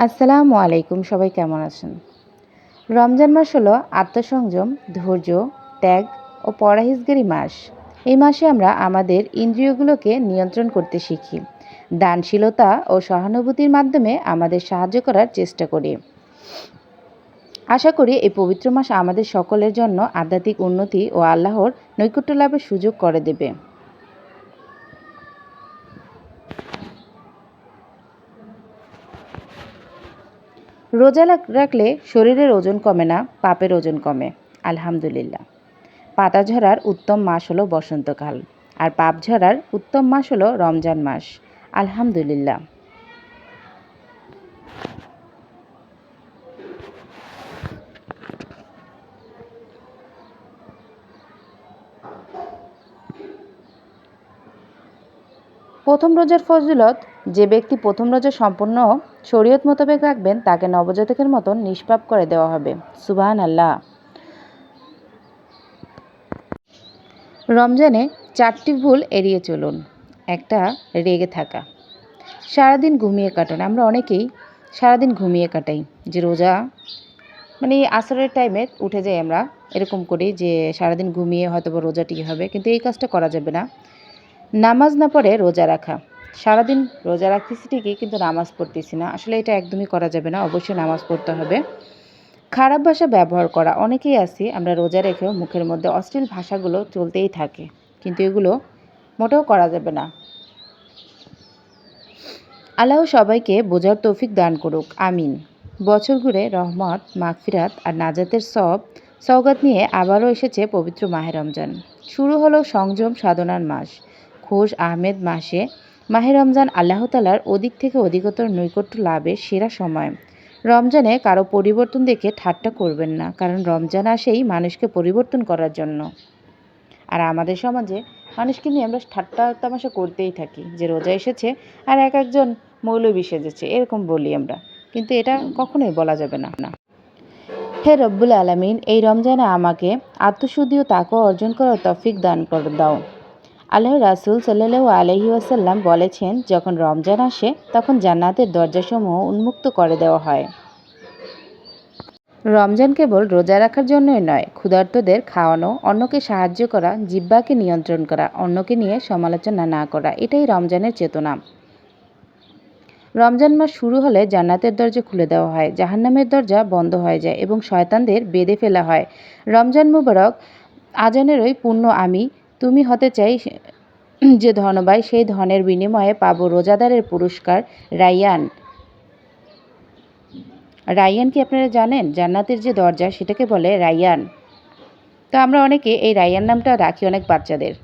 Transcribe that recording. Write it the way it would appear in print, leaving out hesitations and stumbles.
আসসালামু আলাইকুম, সবাই কেমন আছেন? রমজান মাস হলো আত্মসংযম, ধৈর্য, ত্যাগ ও পরহেজগারি মাস। এই মাসে আমরা আমাদের ইন্দ্রিয়গুলোকে নিয়ন্ত্রণ করতে শিখি, দানশীলতা ও সহানুভূতির মাধ্যমে আমাদের সাহায্য করার চেষ্টা করি। আশা করি এই পবিত্র মাস আমাদের সকলের জন্য আধ্যাত্মিক উন্নতি ও আল্লাহর নৈকট্য লাভের সুযোগ করে দেবে। রোজা রাখলে শরীরের ওজন কমে না, পাপের ওজন কমে। আলহামদুলিল্লাহ। পাতা ঝরার উত্তম মাস হলো বসন্তকাল, আর পাপ ঝরার উত্তম মাস হলো রমজান মাস। আলহামদুলিল্লাহ। প্রথম রোজার ফজিলত: যে ব্যক্তি প্রথম রোজা সম্পূর্ণ শরীয়ত মোতাবেক রাখবেন তাকে নবজাতকের মতন নিষ্পাপ করে দেওয়া হবে। সুবহানাল্লাহ। রমজানে 4টি ভুল এড়িয়ে চলুন। একটা, রেগে থাকা। সারাদিন ঘুমিয়ে কাটান। আমরা অনেকেই সারাদিন ঘুমিয়ে কাটাই, যে রোজা আসরের টাইমে উঠে যাই আমরা, এরকম করি যে সারাদিন ঘুমিয়ে হয়তো বা রোজা ঠিক হবে, কিন্তু এই কাজটা করা যাবে না। নামাজ না পড়ে রোজা রাখা। সারাদিন রোজা রাখতেছি ঠিকই, কিন্তু নামাজ পড়তেছি না, আসলে এটা একদমই করা যাবে না, অবশ্যই নামাজ পড়তে হবে। খারাপ ভাষা ব্যবহার করা। অনেকেই আছি আমরা রোজা রেখেও মুখের মধ্যে অশ্লীল ভাষাগুলো চলতেই থাকে, কিন্তু এগুলো মোটেও করা যাবে না। আল্লাহ সবাইকে বোঝার তৌফিক দান করুক, আমিন। বছর ঘুরে রহমত, মাগফিরাত আর নাজাতের সওগাত নিয়ে আবারও এসেছে পবিত্র মাহে রমজান। শুরু হলো সংযম সাধনার মাস। খোশ আহমেদ মাহে রমজান আল্লাহ তাআলার অধিক থেকে অধিকতর নৈকট্য লাভের সেরা সময়। রমজানে কারো পরিবর্তন দেখে ঠাট্টা করবেন না, কারণ রমজান আসেই মানুষকে পরিবর্তন করার জন্য। আর আমাদের সমাজে মানুষকে নিয়ে আমরা ঠাট্টা তামাশা করতেই থাকি, যে রোজা এসেছে আর এক একজন মৌলবি সেজেছে, এরকম বলি আমরা, কিন্তু এটা কখনোই বলা যাবে না। হে রব্বুল আলামিন, এই রমজানে আমাকে আত্মশুদ্ধি ও তাকওয়া অর্জন করার তৌফিক দান করে দাও। আল্লাহর রাসূল সাল্লাল্লাহু আলাইহি ওয়াসাল্লাম বলেছেন, যখন রমজান আসে তখন জান্নাতের দরজাসমূহ উন্মুক্ত করে দেওয়া হয়। রমজান কেবল রোজা রাখার জন্যই নয়, ক্ষুধার্তদের খাওয়ানো, অন্যকে সাহায্য করা, জিহ্বাকে নিয়ন্ত্রণ করা, অন্যকে নিয়ে সমালোচনা না করা, এটাই রমজানের চেতনা। রমজান মাস শুরু হলে জান্নাতের দরজা খুলে দেওয়া হয়, জাহান্নামের দরজা বন্ধ হয়ে যায় এবং শয়তানদের বেঁধে ফেলা হয়। রমজান মুবারক আজানেরই পূর্ণ আমি তুমি হতে চাই যে ধনবাই, সেই ধনের বিনিময়ে পাবো রোজাদারের পুরস্কার রাইয়ান। রাইয়ান কি আপনারা জানেন? জান্নাতের যে দরজা সেটাকে বলে রাইয়ান। তো আমরা অনেকে এই রাইয়ান নামটা রাখি অনেক বাচ্চাদের।